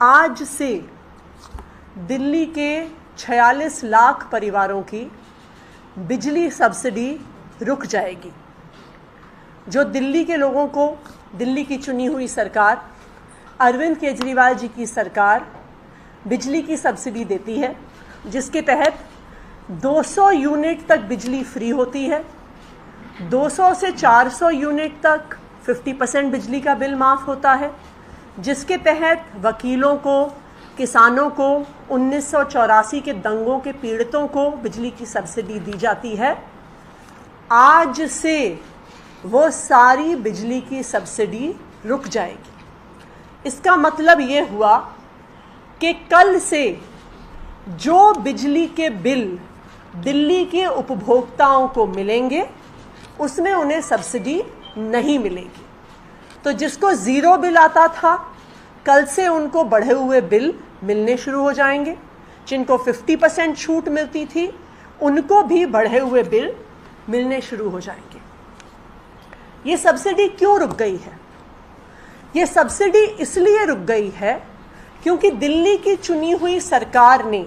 आज से दिल्ली के 46 लाख परिवारों की बिजली सब्सिडी रुक जाएगी। जो दिल्ली के लोगों को, दिल्ली की चुनी हुई सरकार, अरविंद केजरीवाल जी की सरकार बिजली की सब्सिडी देती है, जिसके तहत 200 यूनिट तक बिजली फ्री होती है। 200 से 400 यूनिट तक 50% बिजली का बिल माफ़ होता है, जिसके तहत वकीलों को, किसानों को, 1984 के दंगों के पीड़ितों को बिजली की सब्सिडी दी जाती है। आज से वो सारी बिजली की सब्सिडी रुक जाएगी। इसका मतलब ये हुआ कि कल से जो बिजली के बिल दिल्ली के उपभोक्ताओं को मिलेंगे उसमें उन्हें सब्सिडी नहीं मिलेगी। तो जिसको ज़ीरो बिल आता था, कल से उनको बढ़े हुए बिल मिलने शुरू हो जाएंगे। जिनको 50% छूट मिलती थी, उनको भी बढ़े हुए बिल मिलने शुरू हो जाएंगे। ये सब्सिडी क्यों रुक गई है? ये सब्सिडी इसलिए रुक गई है क्योंकि दिल्ली की चुनी हुई सरकार ने,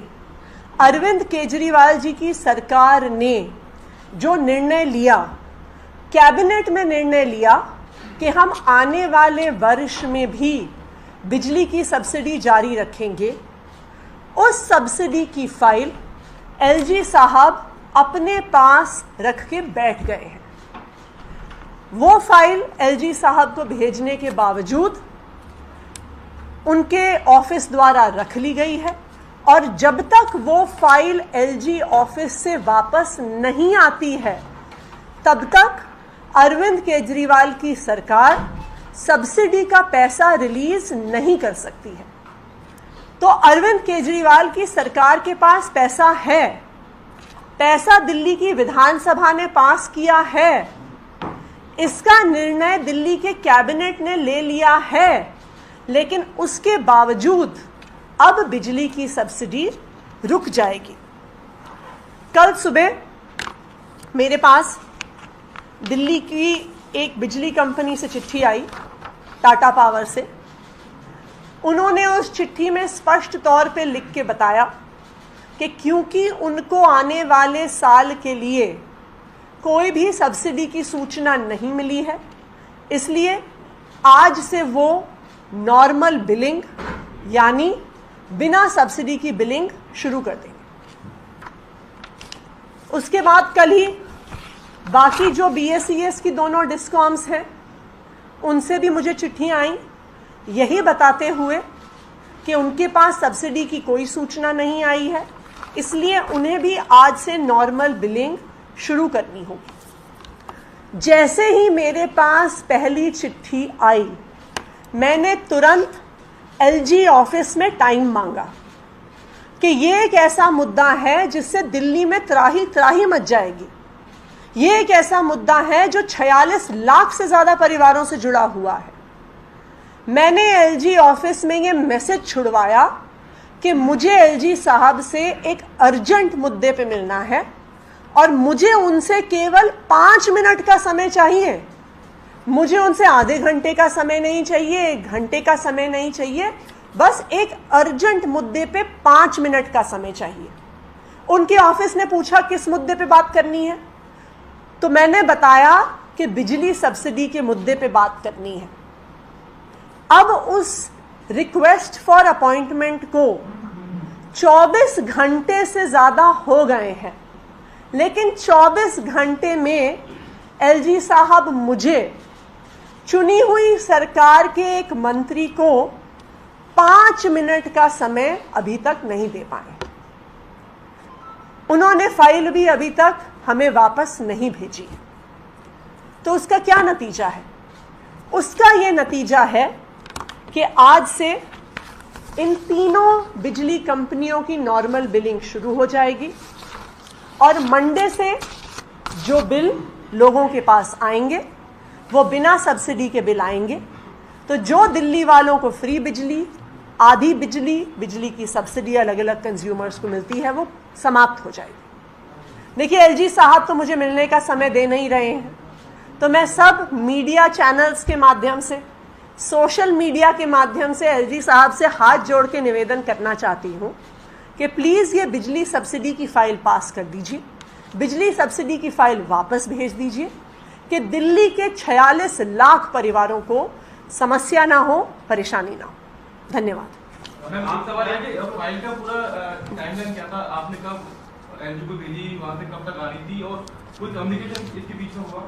अरविंद केजरीवाल जी की सरकार ने जो निर्णय लिया, कैबिनेट में निर्णय लिया कि हम आने वाले वर्ष में भी बिजली की सब्सिडी जारी रखेंगे, उस सब्सिडी की फाइल एलजी साहब अपने पास रख के बैठ गए हैं। वो फाइल एलजी साहब को भेजने के बावजूद उनके ऑफिस द्वारा रख ली गई है, और जब तक वो फाइल एलजी ऑफिस से वापस नहीं आती है, तब तक अरविंद केजरीवाल की सरकार सब्सिडी का पैसा रिलीज नहीं कर सकती है। तो अरविंद केजरीवाल की सरकार के पास पैसा है, पैसा दिल्ली की विधानसभा ने पास किया है, इसका निर्णय दिल्ली के कैबिनेट ने ले लिया है, लेकिन उसके बावजूद अब बिजली की सब्सिडी रुक जाएगी। कल सुबह मेरे पास दिल्ली की एक बिजली कंपनी से चिट्ठी आई, टाटा पावर से। उन्होंने उस चिट्ठी में स्पष्ट तौर पे लिख के बताया कि क्योंकि उनको आने वाले साल के लिए कोई भी सब्सिडी की सूचना नहीं मिली है, इसलिए आज से वो नॉर्मल बिलिंग यानी बिना सब्सिडी की बिलिंग शुरू कर देंगे। उसके बाद कल ही बाकी जो बीएसईएस की दोनों डिस्कॉम्स हैं, उनसे भी मुझे चिट्ठियां आई यही बताते हुए कि उनके पास सब्सिडी की कोई सूचना नहीं आई है, इसलिए उन्हें भी आज से नॉर्मल बिलिंग शुरू करनी होगी। जैसे ही मेरे पास पहली चिट्ठी आई, मैंने तुरंत एलजी ऑफिस में टाइम मांगा कि ये एक ऐसा मुद्दा है जिससे दिल्ली में त्राही त्राही मच जाएगी। ये एक ऐसा मुद्दा है जो 46 लाख से ज़्यादा परिवारों से जुड़ा हुआ है। मैंने एलजी ऑफिस में ये मैसेज छुड़वाया कि मुझे एलजी साहब से एक अर्जेंट मुद्दे पे मिलना है और मुझे उनसे केवल 5 मिनट का समय चाहिए। मुझे उनसे आधे घंटे का समय नहीं चाहिए, 1 घंटे का समय नहीं चाहिए, बस एक अर्जेंट मुद्दे पे 5 मिनट का समय चाहिए। उनके ऑफिस ने पूछा किस मुद्दे पे बात करनी है, तो मैंने बताया कि बिजली सब्सिडी के मुद्दे पे बात करनी है। अब उस रिक्वेस्ट फॉर अपॉइंटमेंट को 24 घंटे से ज़्यादा हो गए हैं, लेकिन 24 घंटे में एलजी साहब मुझे, चुनी हुई सरकार के एक मंत्री को, 5 मिनट का समय अभी तक नहीं दे पाए। उन्होंने फाइल भी अभी तक हमें वापस नहीं भेजी। तो उसका क्या नतीजा है? उसका ये नतीजा है कि आज से इन तीनों बिजली कंपनियों की नॉर्मल बिलिंग शुरू हो जाएगी, और मंडे से जो बिल लोगों के पास आएंगे वो बिना सब्सिडी के बिल आएंगे। तो जो दिल्ली वालों को फ्री बिजली, आधी बिजली, बिजली की सब्सिडी अलग अलग कंज्यूमर्स को मिलती है, वो समाप्त हो जाएगी। देखिए, एलजी साहब तो मुझे मिलने का समय दे नहीं रहे हैं, तो मैं सब मीडिया चैनल्स के माध्यम से, सोशल मीडिया के माध्यम से एलजी साहब से हाथ जोड़ के निवेदन करना चाहती हूँ कि प्लीज़ ये बिजली सब्सिडी की फाइल पास कर दीजिए, बिजली सब्सिडी की फाइल वापस भेज दीजिए कि दिल्ली के 46 लाख परिवारों को समस्या ना हो, परेशानी ना हो। धन्यवाद। मैम, एक सवाल है कि फाइल का पूरा टाइमलाइन क्या था? आपने कब एलजी को भेजी, वहाँ से कब तक आ रही थी और कोई कम्युनिकेशन इसके बीच में हुआ?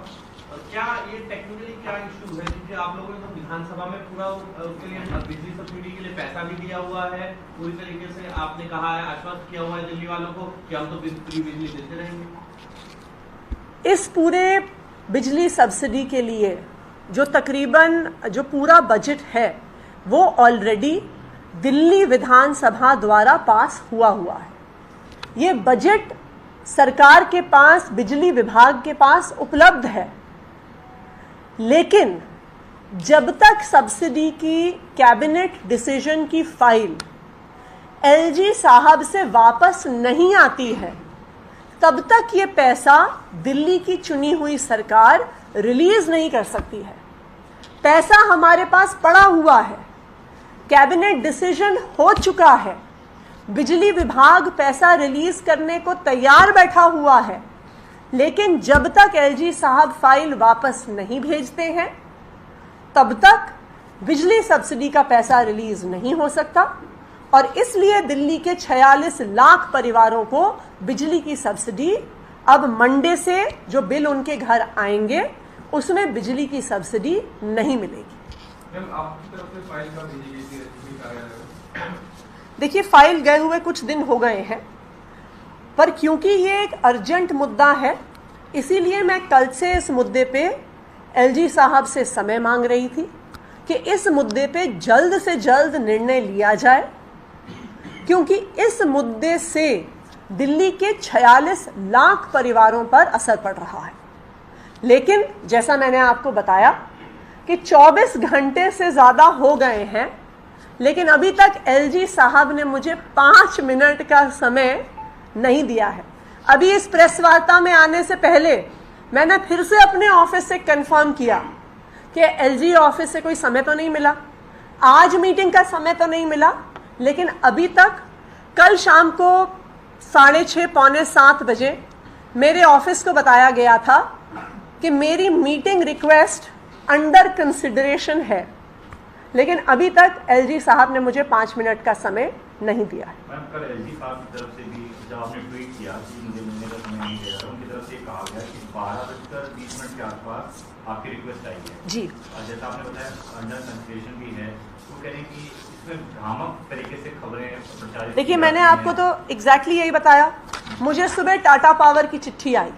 क्या ये टेक्निकली क्या इशू है? क्योंकि आप लोगों ने तो विधानसभा में पूरा उसके लिए बिजली सब्सिडी के लिए पैसा भी दिया हुआ है, पूरी तरीके से आपने कहा है, आश्वस्त किया हुआ है दिल्ली वालों को कि हम तो फ्री बिजली देते रहेंगे। इस पूरे बिजली सब्सिडी के लिए जो तकरीबन जो पूरा बजट है वो ऑलरेडी दिल्ली विधानसभा द्वारा पास हुआ है। ये बजट सरकार के पास, बिजली विभाग के पास उपलब्ध है, लेकिन जब तक सब्सिडी की कैबिनेट डिसीजन की फाइल एलजी साहब से वापस नहीं आती है, तब तक ये पैसा दिल्ली की चुनी हुई सरकार रिलीज नहीं कर सकती है। पैसा हमारे पास पड़ा हुआ है, कैबिनेट डिसीजन हो चुका है, बिजली विभाग पैसा रिलीज करने को तैयार बैठा हुआ है, लेकिन जब तक एलजी साहब फाइल वापस नहीं भेजते हैं तब तक बिजली सब्सिडी का पैसा रिलीज नहीं हो सकता और इसलिए दिल्ली के 46 लाख परिवारों को बिजली की सब्सिडी अब मंडे से जो बिल उनके घर आएंगे उसमें बिजली की सब्सिडी नहीं मिलेगी। मैम, आपकी तरफ से फाइल कब भेजी गई थी एलजी कार्यालय? देखिए, फाइल गए हुए कुछ दिन हो गए हैं, पर क्योंकि ये एक अर्जेंट मुद्दा है इसीलिए मैं कल से इस मुद्दे पे एलजी साहब से समय मांग रही थी कि इस मुद्दे पे जल्द से जल्द निर्णय लिया जाए, क्योंकि इस मुद्दे से दिल्ली के 46 लाख परिवारों पर असर पड़ रहा है। लेकिन जैसा मैंने आपको बताया कि 24 घंटे से ज़्यादा हो गए हैं, लेकिन अभी तक एलजी साहब ने मुझे 5 मिनट का समय नहीं दिया है। अभी इस प्रेस वार्ता में आने से पहले मैंने फिर से अपने ऑफिस से कंफर्म किया कि एलजी ऑफिस से कोई समय तो नहीं मिला, आज मीटिंग का समय तो नहीं मिला, लेकिन अभी तक कल शाम को 6:30 पौने 7 बजे मेरे ऑफिस को बताया गया था कि मेरी मीटिंग रिक्वेस्ट अंडर कंसिडरेशन है, लेकिन अभी तक एलजी साहब ने मुझे 5 मिनट का समय नहीं दिया है। मैम, कल एलजी साहब की तरफ से भी जब आपने ट्वीट किया कि मुझे मिलने का समय नहीं दे रहा, उनकी तरफ से कहा गया कि 12:20 के आसपास आपकी रिक्वेस्ट आई है जी। और जैसा आपने बताया अंडर कंसिडरेशन भी है, तो कह रहे हैं कि इसमें भ्रामक तरीके से खबरें प्रचारित। देखिए, मैंने आपको तो एग्जैक्टली यही बताया। मुझे सुबह टाटा पावर की चिट्ठी आई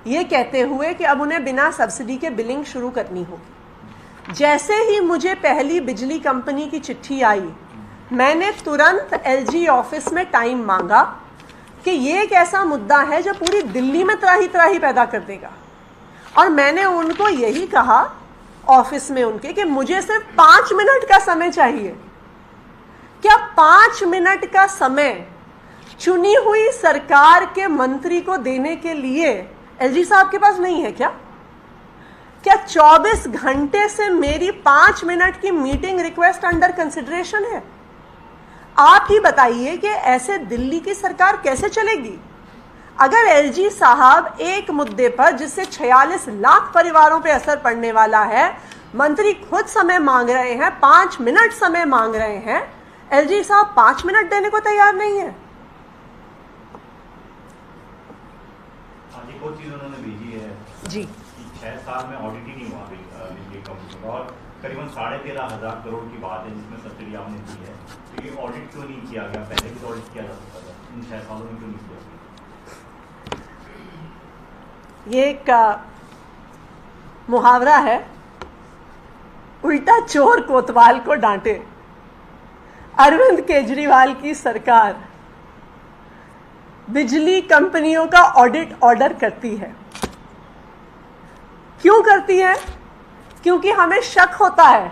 ये कहते हुए कि अब उन्हें बिना सब्सिडी के बिलिंग शुरू करनी होगी। जैसे ही मुझे पहली बिजली कंपनी की चिट्ठी आई, मैंने तुरंत एलजी ऑफिस में टाइम मांगा कि ये एक ऐसा मुद्दा है जो पूरी दिल्ली में त्राही त्राही पैदा कर देगा, और मैंने उनको यही कहा ऑफिस में उनके कि मुझे सिर्फ 5 मिनट का समय चाहिए। क्या 5 मिनट का समय चुनी हुई सरकार के मंत्री को देने के लिए एलजी साहब के पास नहीं है क्या? क्या 24 घंटे से मेरी 5 मिनट की मीटिंग रिक्वेस्ट अंडर कंसिडरेशन है? आप ही बताइए कि ऐसे दिल्ली की सरकार कैसे चलेगी? अगर एलजी साहब एक मुद्दे पर जिससे 46 लाख परिवारों पे असर पड़ने वाला है, मंत्री खुद समय मांग रहे हैं, 5 मिनट समय मांग रहे हैं, एलजी साहब 5 मिनट देने को तैयार नहीं है। एक और चीज उन्होंने भेजी है जी, 6 साल में ऑडिट ही नहीं हुआ बिजली कंपनी का, और करीबन 13,500 करोड़ की बात है जिसमें सब्सिडी आपने दी है, तो ये ऑडिट क्यों नहीं किया गया? पहले भी तो ऑडिट किया जा सकता था, इन 6 सालों में क्यों नहीं किया? ये एक मुहावरा है, उल्टा चोर कोतवाल को डांटे। अरविंद केजरीवाल की सरकार बिजली कंपनियों का ऑडिट ऑर्डर करती है। क्यों करती है? क्योंकि हमें शक होता है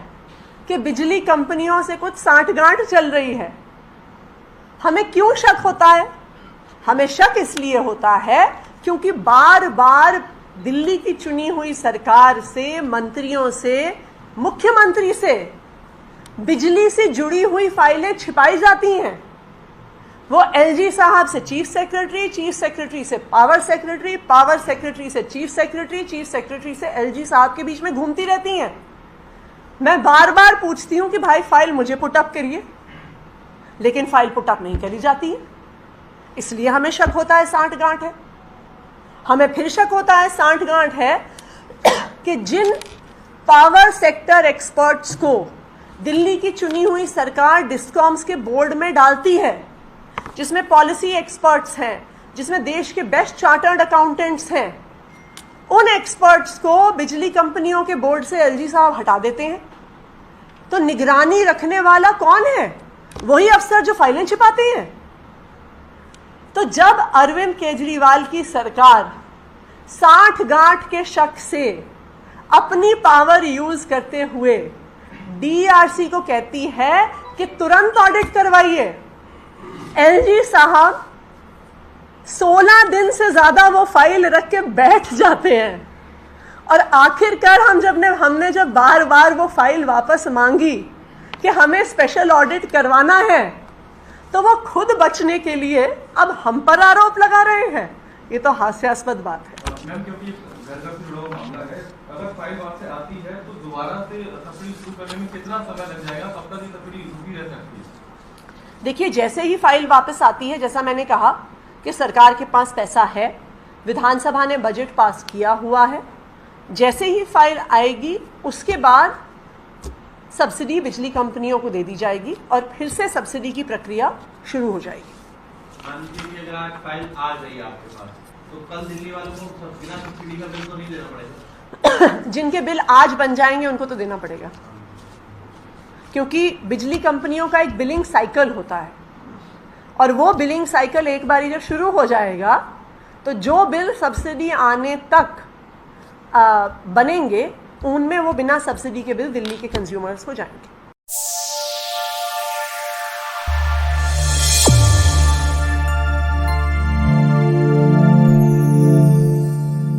कि बिजली कंपनियों से कुछ सांठगांठ चल रही है। हमें क्यों शक होता है? हमें शक इसलिए होता है क्योंकि बार बार दिल्ली की चुनी हुई सरकार से, मंत्रियों से मुख्यमंत्री से बिजली से जुड़ी हुई फाइलें छिपाई जाती हैं। वो एलजी साहब से चीफ सेक्रेटरी से पावर सेक्रेटरी, पावर सेक्रेटरी से चीफ सेक्रेटरी से एलजी साहब के बीच में घूमती रहती हैं। मैं बार बार पूछती हूं कि भाई फाइल मुझे पुटअप करिए, लेकिन फाइल पुटअप नहीं करी जाती है। इसलिए हमें शक होता है सांठगांठ है। हमें फिर शक होता है सांठगांठ है कि जिन पावर सेक्टर एक्सपर्ट्स को दिल्ली की चुनी हुई सरकार डिस्कॉम्स के बोर्ड में डालती है, जिसमें पॉलिसी एक्सपर्ट्स हैं, जिसमें देश के बेस्ट चार्टर्ड अकाउंटेंट्स हैं, उन एक्सपर्ट्स को बिजली कंपनियों के बोर्ड से एलजी साहब हटा देते हैं। तो निगरानी रखने वाला कौन है? वही अफसर जो फाइलें छिपाते हैं। तो जब अरविंद केजरीवाल की सरकार सांठगांठ के शक से अपनी पावर यूज करते हुए डीआरसी को कहती है कि तुरंत ऑडिट करवाइए, एलजी साहब 16 दिन से ज्यादा वो फाइल रख के बैठ जाते हैं। और आखिरकार हमने जब बार बार वो फाइल वापस मांगी कि हमें स्पेशल ऑडिट करवाना है, तो वो खुद बचने के लिए अब हम पर आरोप लगा रहे हैं। ये तो हास्यास्पद बात है। मैम, क्योंकि घर से जुड़ा मामला है, अगर फाइल वहां से आती है तो दोबारा से सब्सिडी शुरू करने में कितना समय लग जाएगा? कब तक ये सब्सिडी रुकी रह सकती है? देखिए, जैसे ही फाइल वापस आती है, जैसा मैंने कहा कि सरकार के पास पैसा है, विधानसभा ने बजट पास किया हुआ है, जैसे ही फाइल आएगी उसके बाद सब्सिडी बिजली कंपनियों को दे दी जाएगी और फिर से सब्सिडी की प्रक्रिया शुरू हो जाएगी। अगर आज फाइल आ गई आपके पास, तो कल दिल्ली वालों को बिना सब्सिडी का बिल तो नहीं देना पड़ेगा? जिनके बिल आज बन जाएंगे उनको तो देना पड़ेगा, क्योंकि बिजली कंपनियों का एक बिलिंग साइकिल होता है, और वो बिलिंग साइकिल एक बारी जब शुरू हो जाएगा तो जो बिल सब्सिडी आने तक बनेंगे उनमें वो बिना सब्सिडी के बिल दिल्ली के कंज्यूमर्स को जाएंगे।